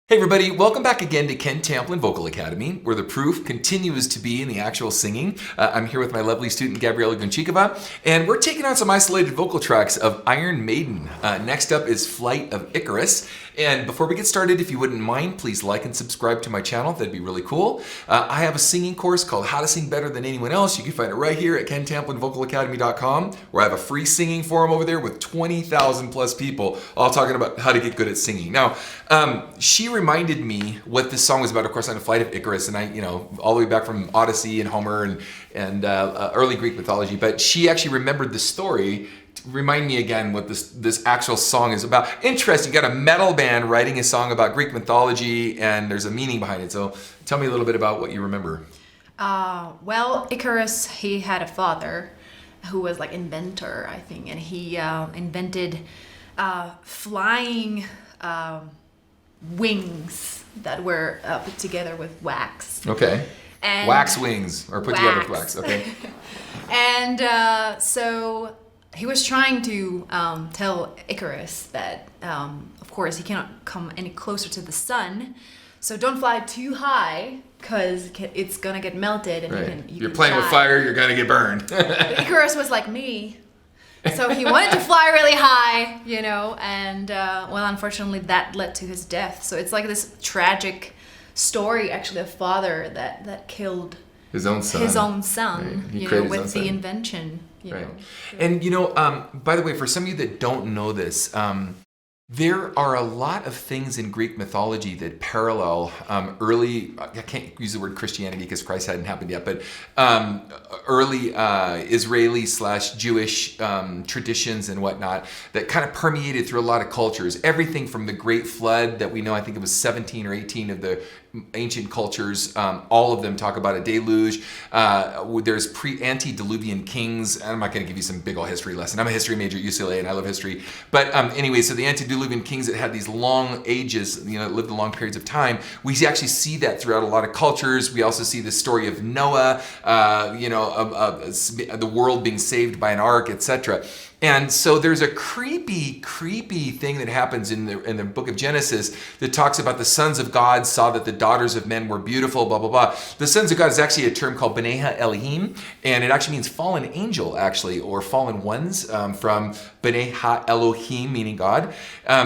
Hey everybody, welcome back again to Ken Tamplin Vocal Academy, where the proof continues to be in the actual singing. I'm here with my lovely student Gabriela, and we're taking on some isolated vocal tracks of Iron Maiden. Next up is Flight of Icarus. And before we get started, if you wouldn't mind, please like and subscribe to my channel. That'd be really cool. I have a singing course called How to Sing Better Than Anyone Else. You can find it right here at kentamplinvocalacademy.com, where I have a free singing forum over there with 20,000 plus people all talking about how to get good at singing. Now, she reminded me what this song was about, of course, on the Flight of Icarus, and I, all the way back from Odyssey and Homer and early Greek mythology. But she actually remembered the story to remind me again what this actual song is about. Interesting, you got a metal band writing a song about Greek mythology, and there's a meaning behind it. So tell me a little bit about what you remember. Well, Icarus, he had a father who was like inventor, I think, and he invented flying wings that were put together with wax. Okay. And wax wings, or put together with wax. Okay. And so he was trying to tell Icarus that, of course, he cannot come any closer to the sun. So don't fly too high, because it's gonna get melted, and right. you You're can playing die. with fire, you're gonna get burned. But Icarus was like me. So he wanted to fly really high, and well, unfortunately that led to his death. So it's like this tragic story, actually, a father that killed his own son, right. with the invention, right. know. And by the way, for some of you that don't know this, there are a lot of things in Greek mythology that parallel early, I can't use the word Christianity because Christ hadn't happened yet, but early Israeli/Jewish traditions and whatnot that kind of permeated through a lot of cultures. Everything from the Great Flood that we know, I think it was 17 or 18 of the ancient cultures, all of them talk about a deluge. There's antediluvian kings. I'm not going to give you some big old history lesson. I'm a history major at UCLA and I love history. But anyway, so the antediluvian kings that had these long ages, lived in long periods of time, we actually see that throughout a lot of cultures. We also see the story of Noah, the world being saved by an ark, etc. And so there's a creepy thing that happens in the book of Genesis that talks about the sons of God saw that the daughters of men were beautiful, blah, blah, blah. The sons of God is actually a term called B'nai Elohim, and it actually means fallen angel, actually, or fallen ones, from B'nai Elohim, meaning God.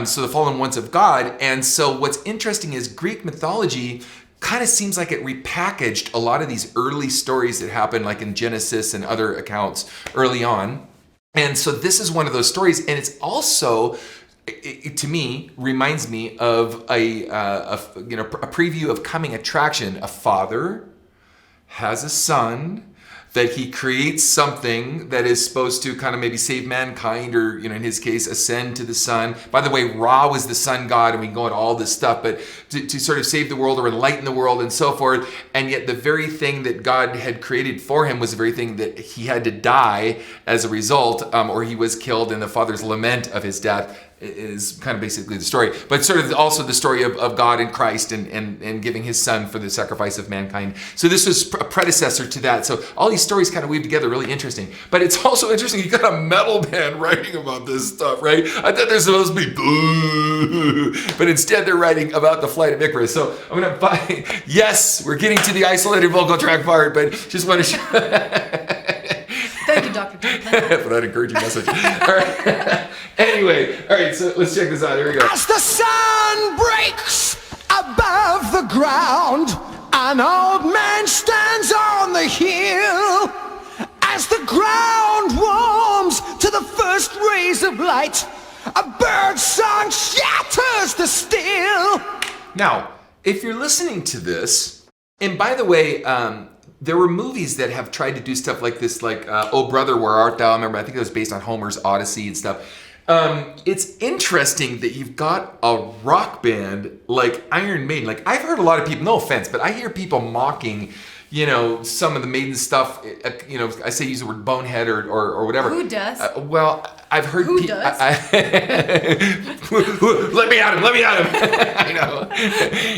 So the fallen ones of God. And so what's interesting is Greek mythology kind of seems like it repackaged a lot of these early stories that happened, like in Genesis and other accounts early on. And so this is one of those stories, and it's also, to me, reminds me of a preview of coming attraction. A father has a son that he creates something that is supposed to kind of maybe save mankind, or in his case, ascend to the sun. By the way, Ra was the sun god, and we can go into all this stuff, but to sort of save the world or enlighten the world and so forth. And yet the very thing that God had created for him was the very thing that he had to die as a result, or he was killed, and the father's lament of his death is kind of basically the story, but sort of also the story of God and Christ and giving his son for the sacrifice of mankind. So this was a predecessor to that. So all these stories kind of weave together, really interesting. But it's also interesting, you got a metal band writing about this stuff, right? I thought there's supposed to be boo, but instead they're writing about the Flight of Icarus. So I'm gonna buy, yes, we're getting to the isolated vocal track part, but just want to show. Thank you, Dr. Tamplin. For that encouraging message. All right. Anyway, all right, so let's check this out. Here we go. As the sun breaks above the ground, an old man stands on the hill. As the ground warms to the first rays of light, a bird song shatters the still. Now, if you're listening to this, and by the way, there were movies that have tried to do stuff like this, like Oh Brother, Where Art Thou? I think it was based on Homer's Odyssey and stuff. It's interesting that you've got a rock band like Iron Maiden. Like, I've heard a lot of people, no offense, but I hear people mocking, some of the Maiden stuff. I say use the word bonehead or whatever. Who does? Well, I've heard Who does? Let me at him. I know.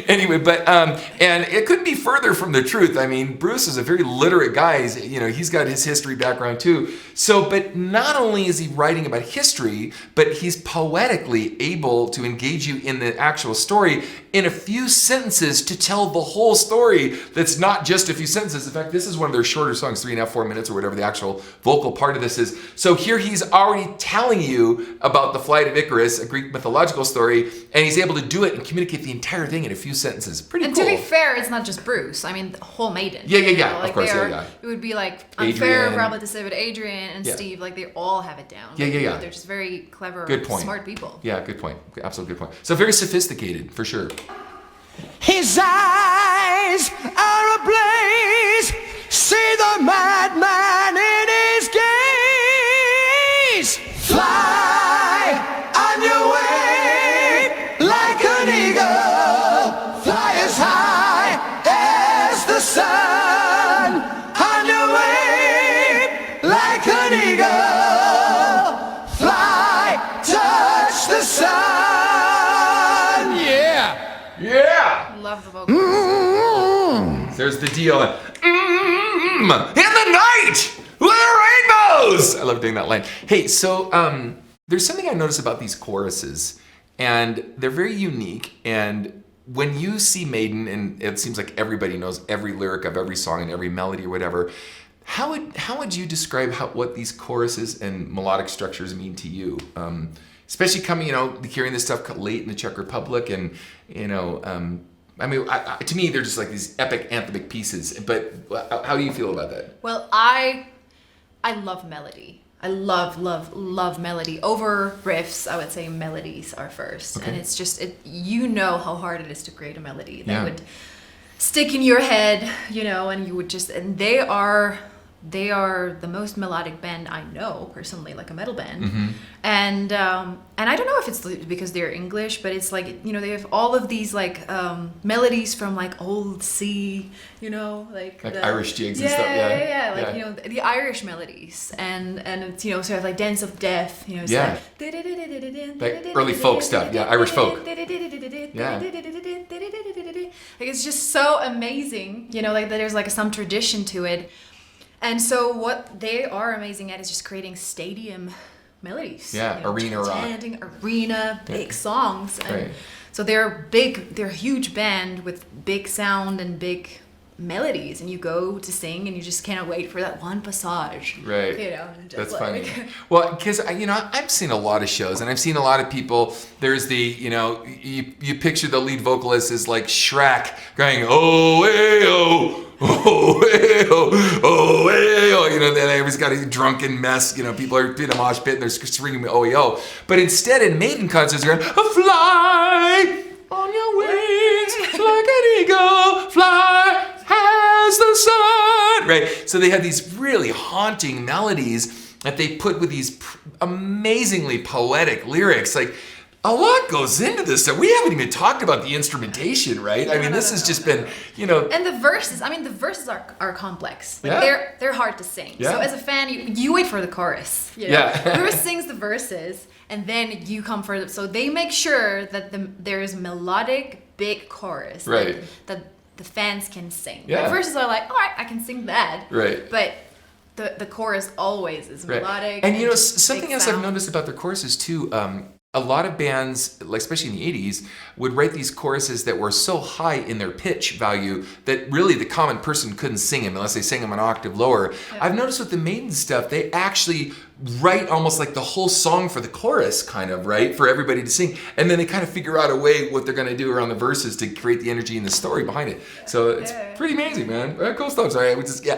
Anyway, but and it couldn't be further from the truth. I mean, Bruce is a very literate guy. He's got his history background too. So, but not only is he writing about history, but he's poetically able to engage you in the actual story in a few sentences to tell the whole story. That's not just a few sentences. In fact, this is one of their shorter songs, 3.5, 4 minutes, or whatever the actual vocal part of this is. So here he's already telling you about the flight of Icarus, a Greek mythological story, and he's able to do it and communicate the entire thing in a few sentences. Pretty And cool. to be fair, it's not just Bruce. I mean, the whole Maiden. Yeah. Like Of course, they are, yeah. It would be like unfair Adrian. probably to say, but Adrian and Yeah. Steve, like they all have it down. Yeah. They're just very clever, Good point. smart people. Yeah, good point. Absolute good point. So very sophisticated, for sure. His eyes are ablaze. See the madman in his gaze. Fly on your way like an eagle. Fly as high as the sun. On your way like an eagle. Fly, touch the sun. Yeah. Yeah! Love the vocals. There's the deal. In the night with the rainbows. I love doing that line. Hey, so there's something I notice about these choruses, and they're very unique. And when you see Maiden, and it seems like everybody knows every lyric of every song and every melody or whatever, how would you describe what these choruses and melodic structures mean to you? Especially coming, hearing this stuff late in the Czech Republic, and I mean, to me, they're just like these epic anthemic pieces. But how do you feel about that? Well, I love melody. I love melody over riffs. I would say melodies are first, Okay. and it's just how hard it is to create a melody that Yeah. would stick in your head, and you would and they are the most melodic band I know personally, like a metal band. Mm-hmm. And I don't know if it's because they're English, but it's like, they have all of these like melodies from like old sea, like the Irish jigs and stuff. Yeah. like the Irish melodies, and it's sort of like Dance of Death, it's Yeah. Like early folk stuff. Yeah, Irish folk. Yeah. Like it's just so amazing, like that there's like some tradition to it. And so what they are amazing at is just creating stadium melodies. Yeah, arena rock. Chanting, arena, big songs. And Right. so they're a huge band with big sound and big melodies, and you go to sing and you just cannot wait for that one passage. Right. And just That's like, funny. Well, because I've seen a lot of shows, and I've seen a lot of people. There's you picture the lead vocalist is like Shrek going oh hey oh. Oh, hey, oh, oh, hey, oh, then everybody's got a drunken mess, people are in a mosh pit and they're screaming, oh, oh. But instead in Maiden concerts, they're going, fly on your wings like an eagle, fly as the sun, right? So they have these really haunting melodies that they put with these amazingly poetic lyrics, like, a lot goes into this stuff. We haven't even talked about the instrumentation, right? I mean, this has just been, And the verses are complex. Like Yeah. they're hard to sing. Yeah. So as a fan, you wait for the chorus. Yeah. Bruce sings the verses, and then you come for the. So they make sure that there is a melodic, big chorus. Right. That the fans can sing. Yeah. The verses are like, all right, I can sing that. Right. But the chorus always is Right. melodic. And just something big else I've sound. noticed about their choruses too, a lot of bands, like especially in the 80s, would write these choruses that were so high in their pitch value that really the common person couldn't sing them unless they sang them an octave lower. Yeah. I've noticed with the Maiden stuff, they actually write almost like the whole song for the chorus, kind of, right? For everybody to sing. And then they kind of figure out a way what they're going to do around the verses to create the energy and the story behind it. So it's pretty amazing, man. Cool stuff. Sorry,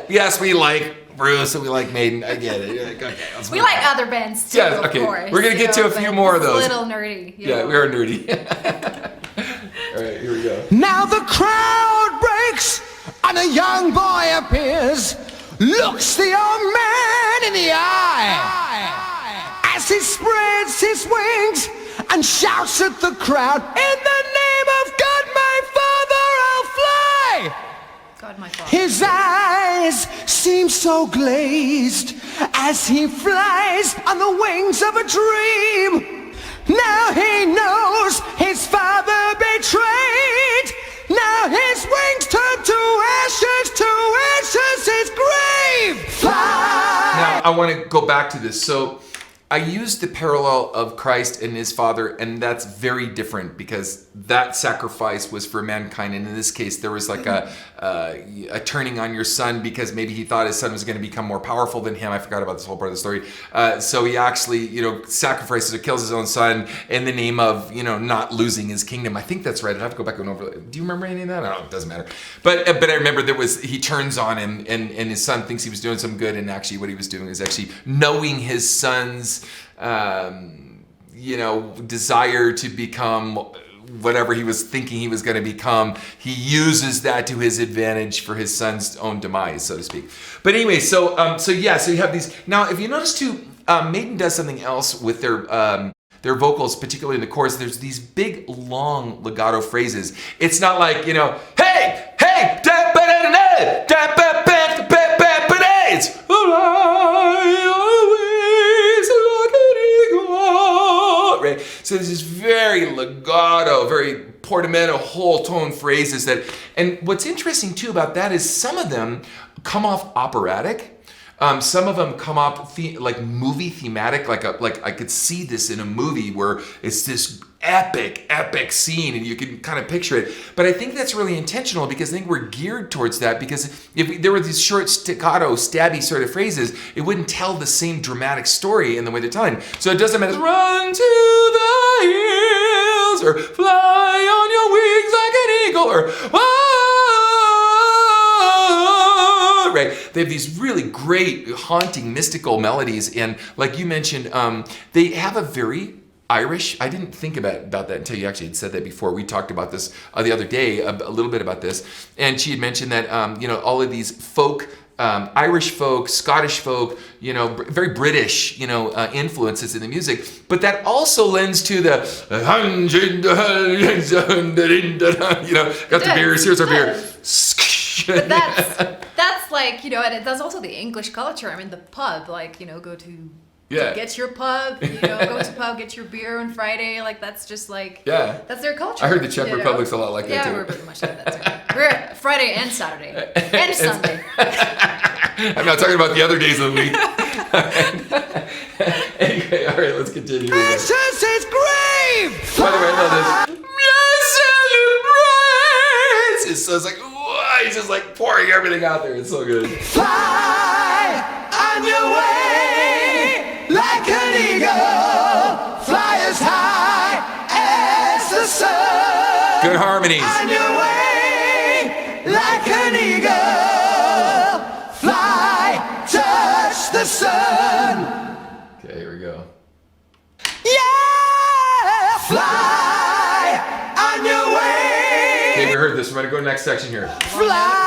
yes, we like Bruce and we like Maiden. I get it. Okay, We like other bands too, Yeah, okay. of course. We're gonna get to a few but more of it's those. A little nerdy. Yeah, we are nerdy. All right, here we go. Now the crowd breaks and a young boy appears, looks the old man in the eye as he spreads his wings and shouts at the crowd, in the name of God my Father I'll fly. God, my father. His eyes seem so glazed as he flies on the wings of a dream. Now he knows his father betrayed. Now his wings turn to ashes his grave. Fly. Now, I want to go back to this. So I used the parallel of Christ and his Father, and that's very different because that sacrifice was for mankind. And in this case, there was like a turning on your son because maybe he thought his son was going to become more powerful than him. I forgot about this whole part of the story. So he actually, sacrifices or kills his own son in the name of, not losing his kingdom. I think that's right. I'd have to go back and over. Do you remember any of that? I don't know. It doesn't matter. But I remember he turns on him and his son thinks he was doing some good. And actually what he was doing is actually knowing his son's desire to become whatever he was thinking he was going to become. He uses that to his advantage for his son's own demise, so to speak. But anyway, so you have these. Now, if you notice too, Maiden does something else with their vocals, particularly in the chorus. There's these big, long legato phrases. It's not like, hey, da ba da da da ba ba ba ba ba. It's right? So there's this very legato, very portamento, whole tone phrases and what's interesting too about that is some of them come off operatic. Some of them come off like movie thematic, like I could see this in a movie where it's this epic scene and you can kind of picture it. But I think that's really intentional because I think we're geared towards that, because if there were these short staccato, stabby sort of phrases, it wouldn't tell the same dramatic story in the way they're telling. So it doesn't matter, run to the hills or fly on your wings like an eagle or right? They have these really great, haunting, mystical melodies, and like you mentioned, they have a very Irish. I didn't think about that until you actually had said that before. We talked about this the other day, a little bit about this, and she had mentioned that all of these folk, Irish folk, Scottish folk, very British, influences in the music, but that also lends to the got the beers. Here's our beer. But that's like, and that's also the English culture. I mean, the pub, like, go to get your pub, go to pub, get your beer on Friday. Like, that's just like, that's their culture. I heard the Czech Republic's a lot like that too. Yeah, we're pretty much like that too. We're Friday and Saturday and Sunday. I'm not talking about the other days of the week. Anyway, all right, let's continue. This is his grave! By the way, I love this. So it's like, he's just like pouring everything out there. It's so good. Fly on your way like an eagle. Fly as high as the sun. Good harmonies. On your way like an eagle. Fly, touch the sun. Okay, here we go. Yeah, fly on your way. Okay, we heard this. We're going to go to the next section here. Fly.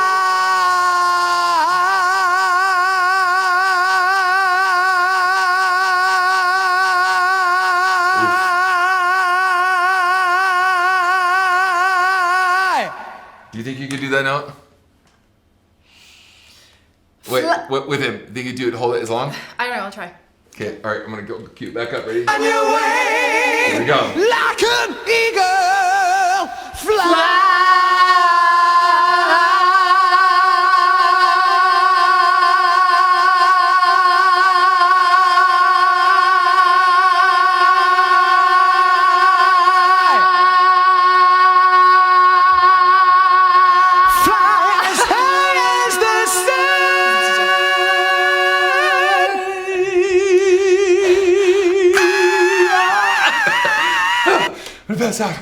Do you think you could do that note? Wait, with him? Think you could hold it as long? I don't know, I'll try. Okay, all right, I'm going to go cue back up. Ready? On your way. Here we go. Like an eagle. Fly. Out.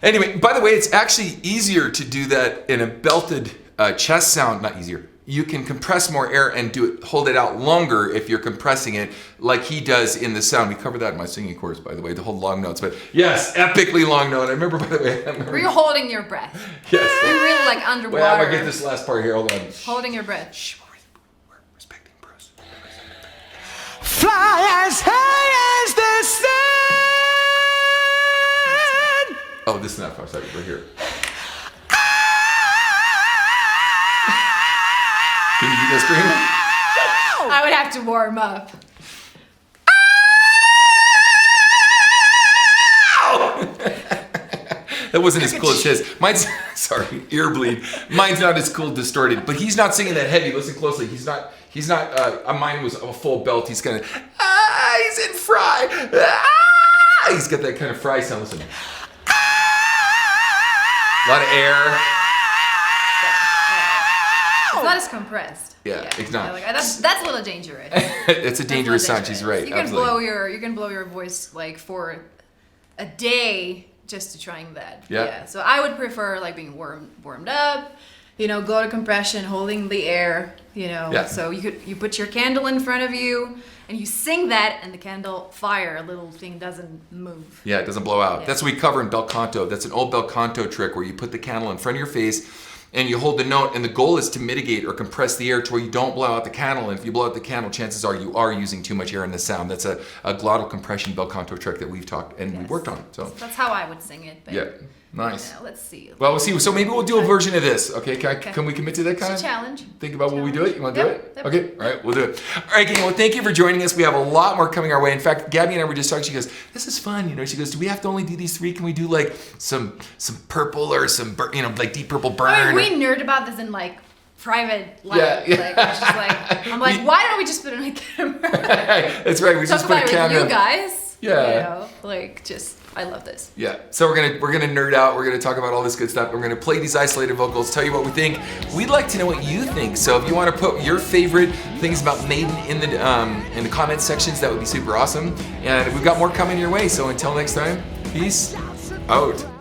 Anyway, by the way, it's actually easier to do that in a belted chest sound. Not easier. You can compress more air and hold it out longer if you're compressing it, like he does in the sound. We covered that in my singing course, by the way, the whole long notes. But yes, epically long note. I remember, by the way. Were you holding your breath? Yes. You're really like underwater. Wait, I'm gonna get this last part here. Hold on. Holding your breath. Shh, we're respecting Bruce. Fly as high as the sun. Oh, this is not far. Sorry, right here. Can you do that scream? I would have to warm up. That wasn't as cool as his. Mine's, sorry, ear bleed. Mine's not as cool, distorted. But he's not singing that heavy. Listen closely. He's not, mine was a full belt. He's kind of, he's in Fry. He's got that kind of Fry sound. Listen. A lot of air. It's not as compressed. Yeah, it's not. Yeah, like, that's a little dangerous. It's a dangerous sound. She's right. You can blow your voice like for a day just to trying that. Yeah. So I would prefer like being warmed up. Go to compression, holding the air. Yeah. So you put your candle in front of you and you sing that, and the candle fire, a little thing doesn't move. Yeah, it doesn't blow out. Yeah. That's what we cover in bel canto. That's an old bel canto trick where you put the candle in front of your face and you hold the note, and the goal is to mitigate or compress the air to where you don't blow out the candle. And if you blow out the candle, chances are you are using too much air in the sound. That's a glottal compression bel canto trick that we've talked and we worked on. So that's how I would sing it. But yeah, nice. Let's see. Well, we'll see. So maybe we'll do a version of this. Okay, can we commit to that kind it's of a challenge? Think about when we do it. You want to do it? Yep. Okay. All right, we'll do it. All right, gang. Well, thank you for joining us. We have a lot more coming our way. In fact, Gabby and I were just talking. She goes, "This is fun." She goes, "Do we have to only do these 3? Can we do like some purple or some like deep purple burn?" I mean, we nerd about this in like private life. Yeah. Like, it's just like, I'm like, why don't we just put it on a camera? That's right. We just put a Talk about it camera. with you guys. Yeah. I love this. Yeah. So we're gonna nerd out. We're gonna talk about all this good stuff. We're gonna play these isolated vocals, tell you what we think. We'd like to know what you think. So if you want to put your favorite things about Maiden in the comment sections, that would be super awesome. And we've got more coming your way. So until next time, peace out.